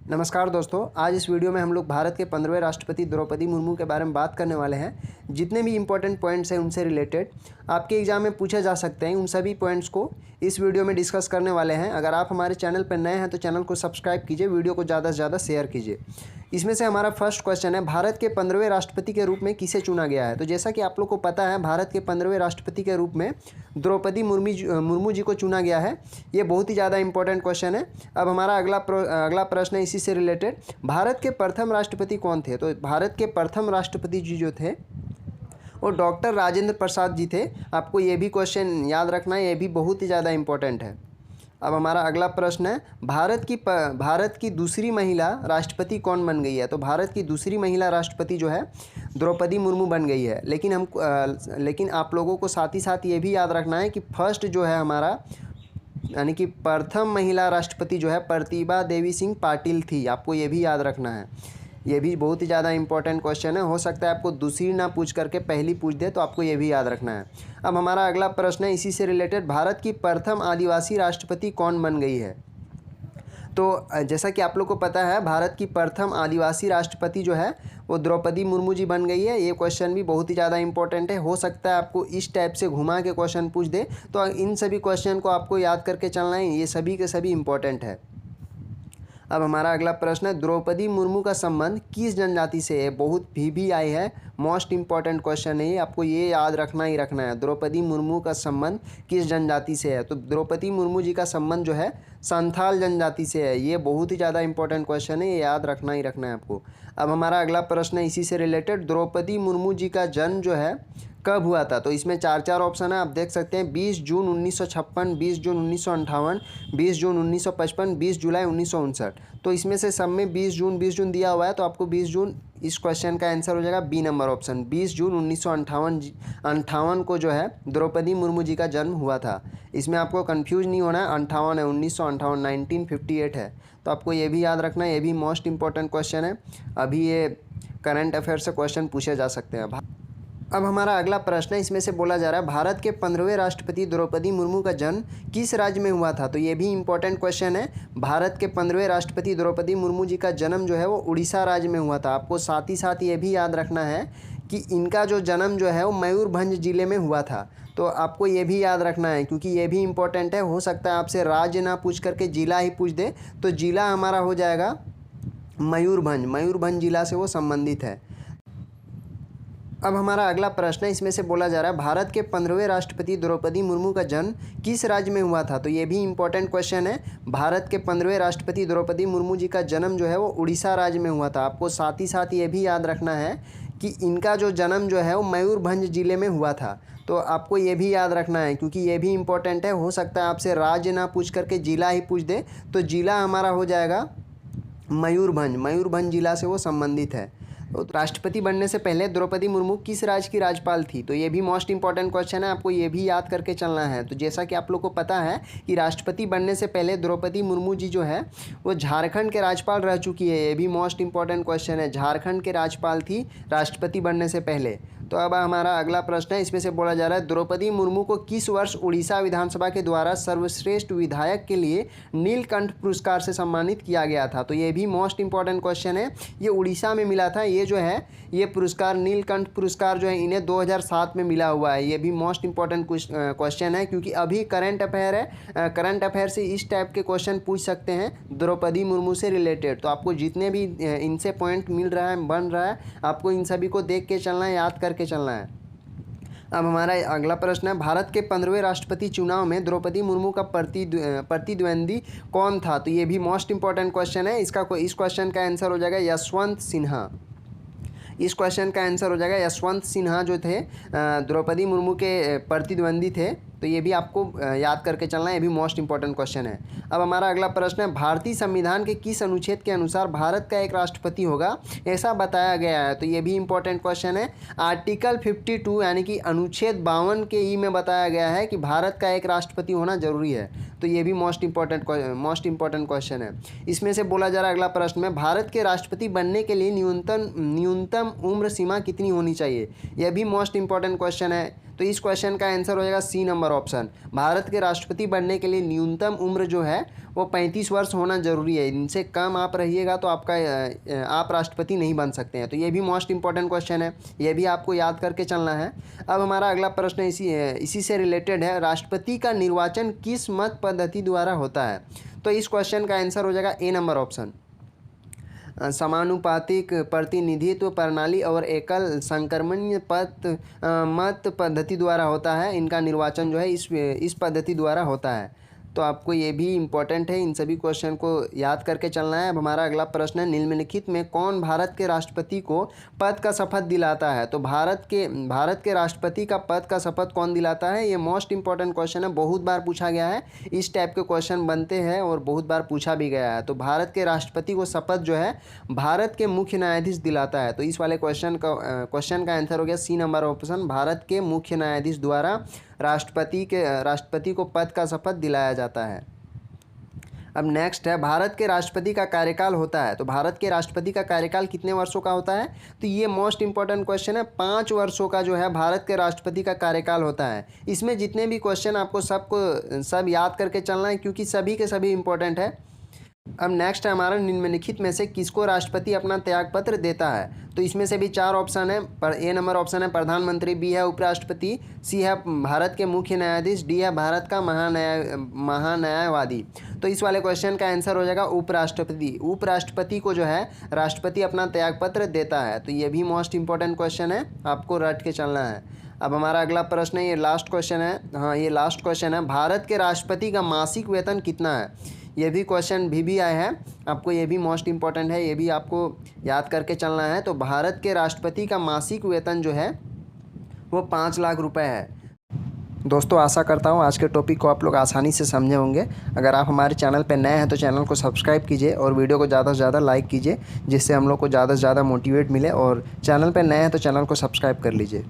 नमस्कार दोस्तों, आज इस वीडियो में हम लोग भारत के 15वें राष्ट्रपति द्रौपदी मुर्मू के बारे में बात करने वाले हैं। जितने भी इंपॉर्टेंट पॉइंट्स हैं उनसे रिलेटेड आपके एग्जाम में पूछे जा सकते हैं, उन सभी पॉइंट्स को इस वीडियो में डिस्कस करने वाले हैं। अगर आप हमारे चैनल पर नए हैं तो चैनल को सब्सक्राइब कीजिए, वीडियो को ज़्यादा से ज़्यादा शेयर कीजिए। इसमें से हमारा फर्स्ट क्वेश्चन है, भारत के 15वें राष्ट्रपति के रूप में किसे चुना गया है। तो जैसा कि आप लोग को पता है, भारत के 15वें राष्ट्रपति के रूप में द्रौपदी मुर्मू जी को चुना गया है। ये बहुत ही ज़्यादा इंपॉर्टेंट क्वेश्चन है। अब हमारा अगला प्रश्न है इसी से रिलेटेड, भारत के प्रथम राष्ट्रपति कौन थे। तो भारत के प्रथम राष्ट्रपति जी जो थे वो डॉक्टर राजेंद्र प्रसाद जी थे। आपको ये भी क्वेश्चन याद रखना है, ये भी बहुत ही ज़्यादा इंपॉर्टेंट है। अब हमारा अगला प्रश्न है, भारत की दूसरी महिला राष्ट्रपति कौन बन गई है। तो भारत की दूसरी महिला राष्ट्रपति जो है द्रौपदी मुर्मू बन गई है। लेकिन आप लोगों को साथ ही साथ ये भी याद रखना है कि फर्स्ट जो है हमारा यानी कि प्रथम महिला राष्ट्रपति जो है प्रतिभा देवी सिंह पाटिल थी। आपको ये भी याद रखना है, ये भी बहुत ही ज़्यादा इंपॉर्टेंट क्वेश्चन है। हो सकता है आपको दूसरी ना पूछ करके पहली पूछ दे, तो आपको ये भी याद रखना है। अब हमारा अगला प्रश्न है इसी से रिलेटेड, भारत की प्रथम आदिवासी राष्ट्रपति कौन बन गई है। तो जैसा कि आप लोग को पता है, भारत की प्रथम आदिवासी राष्ट्रपति जो है वो द्रौपदी मुर्मू जी बन गई है। ये क्वेश्चन भी बहुत ही ज़्यादा इंपॉर्टेंट है। हो सकता है आपको इस टाइप से घुमा के क्वेश्चन पूछ दे, तो इन सभी क्वेश्चन को आपको याद करके चलना है। ये सभी के सभी इंपॉर्टेंट है। अब हमारा अगला प्रश्न है, द्रौपदी मुर्मू का संबंध किस जनजाति से है। बहुत VVI है, मोस्ट इंपॉर्टेंट क्वेश्चन है ये, आपको ये याद रखना ही रखना है। द्रौपदी मुर्मू का संबंध किस जनजाति से है। तो द्रौपदी मुर्मू जी का संबंध जो है संथाल जनजाति से है। ये बहुत ही ज़्यादा इंपॉर्टेंट क्वेश्चन है, ये याद रखना ही रखना है आपको। अब हमारा अगला प्रश्न है इसी से रिलेटेड, द्रौपदी मुर्मू जी का जन्म जो है कब हुआ था। तो इसमें चार ऑप्शन है, आप देख सकते हैं। 20 जून 1956, 20 जून 1958, 20 जून 1955, 20 जुलाई 1959। तो इसमें से सब में 20 जून दिया हुआ है, तो आपको 20 जून इस क्वेश्चन का आंसर हो जाएगा बी नंबर ऑप्शन। 20 जून 1958 को जो है द्रौपदी मुर्मू जी का जन्म हुआ था। इसमें आपको कंफ्यूज नहीं होना है, 58 है, 1958, 1958 है। तो आपको ये भी याद रखना है, ये भी मोस्ट इंपॉर्टेंट क्वेश्चन है। अभी ये करंट अफेयर से क्वेश्चन पूछे जा सकते हैं। अब हमारा अगला प्रश्न है, इसमें से बोला जा रहा है, भारत के 15वें राष्ट्रपति द्रौपदी मुर्मू का जन्म किस राज्य में हुआ था। तो ये भी इंपॉर्टेंट क्वेश्चन है। भारत के 15वें राष्ट्रपति द्रौपदी मुर्मू जी का जन्म जो है वो उड़ीसा राज्य में हुआ था। आपको साथ ही साथ ये भी याद रखना है कि इनका जो जन्म जो है वो मयूरभंज जिले में हुआ था। तो आपको ये भी याद रखना है, क्योंकि ये भी इंपॉर्टेंट है। हो सकता है आपसे राज्य ना पूछ करके जिला ही पूछ दे, तो जिला हमारा हो जाएगा मयूरभंज जिला से वो संबंधित है। अब हमारा अगला प्रश्न है, इसमें से बोला जा रहा है, भारत के 15वें राष्ट्रपति द्रौपदी मुर्मू का जन्म किस राज्य में हुआ था। तो ये भी इंपॉर्टेंट क्वेश्चन है। भारत के 15वें राष्ट्रपति द्रौपदी मुर्मू जी का जन्म जो है वो उड़ीसा राज्य में हुआ था। आपको साथ ही साथ ये भी याद रखना है कि इनका जो जन्म जो है वो मयूरभंज जिले में हुआ था। तो आपको ये भी याद रखना है, क्योंकि ये भी इंपॉर्टेंट है। हो सकता है आपसे राज्य ना पूछ करके जिला ही पूछ दे, तो जिला हमारा हो जाएगा मयूरभंज जिला से वो संबंधित है। तो राष्ट्रपति बनने से पहले द्रौपदी मुर्मू किस राज्य की राज्यपाल थी। तो ये भी मोस्ट इंपॉर्टेंट क्वेश्चन है, आपको ये भी याद करके चलना है। तो जैसा कि आप लोग को पता है कि राष्ट्रपति बनने से पहले द्रौपदी मुर्मू जी जो है वो झारखंड के राज्यपाल रह चुकी है। ये भी मोस्ट इंपॉर्टेंट क्वेश्चन है, झारखंड के राज्यपाल थी राष्ट्रपति बनने से पहले। तो अब हमारा अगला प्रश्न है, इसमें से बोला जा रहा है, द्रौपदी मुर्मू को किस वर्ष उड़ीसा विधानसभा के द्वारा सर्वश्रेष्ठ विधायक के लिए नीलकंठ पुरस्कार से सम्मानित किया गया था। तो ये भी मोस्ट इंपॉर्टेंट क्वेश्चन है, ये उड़ीसा में मिला था। ये जो है ये पुरस्कार नीलकंठ पुरस्कार जो है इन्हें 2007 में मिला हुआ है। ये भी मोस्ट इंपॉर्टेंट क्वेश्चन है, क्योंकि अभी करंट अफेयर है। करंट अफेयर से इस टाइप के क्वेश्चन पूछ सकते हैं द्रौपदी मुर्मू से रिलेटेड। तो आपको जितने भी इनसे पॉइंट मिल रहा है, बन रहा है, आपको इन सभी को देख के चलना है, याद करके चलना है। अब हमारा अगला प्रश्न है, भारत के 15वें राष्ट्रपति चुनाव में द्रौपदी मुर्मू का प्रतिद्वंदी कौन था। तो ये भी मोस्ट इंपॉर्टेंट क्वेश्चन है। इस क्वेश्चन का आंसर हो जाएगा यशवंत सिन्हा। इस क्वेश्चन का आंसर हो जाएगा यशवंत सिन्हा जो थे द्रौपदी मुर्मू के प्रतिद्वंदी थे। तो ये भी आपको याद करके चलना है, ये भी मोस्ट इंपॉर्टेंट क्वेश्चन है। अब हमारा अगला प्रश्न है, भारतीय संविधान के किस अनुच्छेद के अनुसार भारत का एक राष्ट्रपति होगा ऐसा बताया गया है। तो ये भी इंपॉर्टेंट क्वेश्चन है। आर्टिकल 52 यानी कि अनुच्छेद 52 के ई में बताया गया है कि भारत का एक राष्ट्रपति होना जरूरी है। तो ये भी मोस्ट इंपॉर्टेंट क्वेश्चन है। इसमें से बोला जा रहा है अगला प्रश्न में, भारत के राष्ट्रपति बनने के लिए न्यूनतम उम्र सीमा कितनी होनी चाहिए। यह भी मोस्ट इंपॉर्टेंट क्वेश्चन है। तो इस क्वेश्चन का आंसर हो जाएगा सी नंबर ऑप्शन। भारत के राष्ट्रपति बनने के लिए न्यूनतम उम्र जो है वो 35 वर्ष होना जरूरी है। इनसे कम आप रहिएगा तो आप राष्ट्रपति नहीं बन सकते हैं। तो ये भी मोस्ट इंपॉर्टेंट क्वेश्चन है, ये भी आपको याद करके चलना है। अब हमारा अगला प्रश्न इसी से रिलेटेड है, राष्ट्रपति का निर्वाचन किस मत पद्धति द्वारा होता है? तो इस क्वेश्चन का आंसर हो जाएगा ए नंबर ऑप्शन। समानुपातिक प्रतिनिधित्व प्रणाली और एकल संक्रमणीय मत पद्धति द्वारा होता है। इनका निर्वाचन जो है इस पद्धति द्वारा होता है। तो आपको ये भी इम्पोर्टेंट है, इन सभी क्वेश्चन को याद करके चलना है। अब हमारा अगला प्रश्न है, निम्नलिखित में कौन भारत के राष्ट्रपति को पद का शपथ दिलाता है? तो भारत के राष्ट्रपति का पद का शपथ कौन दिलाता है? ये मोस्ट इंपॉर्टेंट क्वेश्चन है, बहुत बार पूछा गया है। इस टाइप के क्वेश्चन बनते हैं और बहुत बार पूछा भी गया है। तो भारत के राष्ट्रपति को शपथ जो है भारत के मुख्य न्यायाधीश दिलाता है। तो इस वाले क्वेश्चन का आंसर हो गया सी नंबर ऑप्शन। भारत के मुख्य न्यायाधीश द्वारा राष्ट्रपति को पद का शपथ दिलाया जाता है। अब नेक्स्ट है, भारत के राष्ट्रपति का कार्यकाल होता है। तो भारत के राष्ट्रपति का कार्यकाल कितने वर्षों का होता है? तो ये मोस्ट इंपॉर्टेंट क्वेश्चन है। 5 वर्षों का जो है भारत के राष्ट्रपति का कार्यकाल होता है। इसमें जितने भी क्वेश्चन आपको सब याद करके चलना है, क्योंकि सभी के सभी इंपॉर्टेंट है। अब नेक्स्ट है हमारा, निम्नलिखित में से किसको राष्ट्रपति अपना त्यागपत्र देता है? तो इसमें से भी 4 ऑप्शन है। ए नंबर ऑप्शन है प्रधानमंत्री, बी है उपराष्ट्रपति, सी है भारत के मुख्य न्यायाधीश, डी है भारत का महान्यायवादी। तो इस वाले क्वेश्चन का आंसर हो जाएगा उपराष्ट्रपति। उपराष्ट्रपति को जो है राष्ट्रपति अपना त्यागपत्र देता है। तो ये भी मोस्ट इंपॉर्टेंट क्वेश्चन है, आपको रट के चलना है। अब हमारा अगला प्रश्न है, ये लास्ट क्वेश्चन है। हाँ, ये लास्ट क्वेश्चन है, भारत के राष्ट्रपति का मासिक वेतन कितना है? ये भी क्वेश्चन भी आए हैं, आपको ये भी मोस्ट इंपॉर्टेंट है, ये भी आपको याद करके चलना है। तो भारत के राष्ट्रपति का मासिक वेतन जो है वो 5 लाख रुपए है। दोस्तों, आशा करता हूँ आज के टॉपिक को आप लोग आसानी से समझे होंगे। अगर आप हमारे चैनल पर नए हैं तो चैनल को सब्सक्राइब कीजिए और वीडियो को ज़्यादा से ज़्यादा लाइक कीजिए, जिससे हम लोग को ज़्यादा से ज़्यादा मोटिवेट मिले। और चैनल पर नए हैं तो चैनल को सब्सक्राइब कर लीजिए।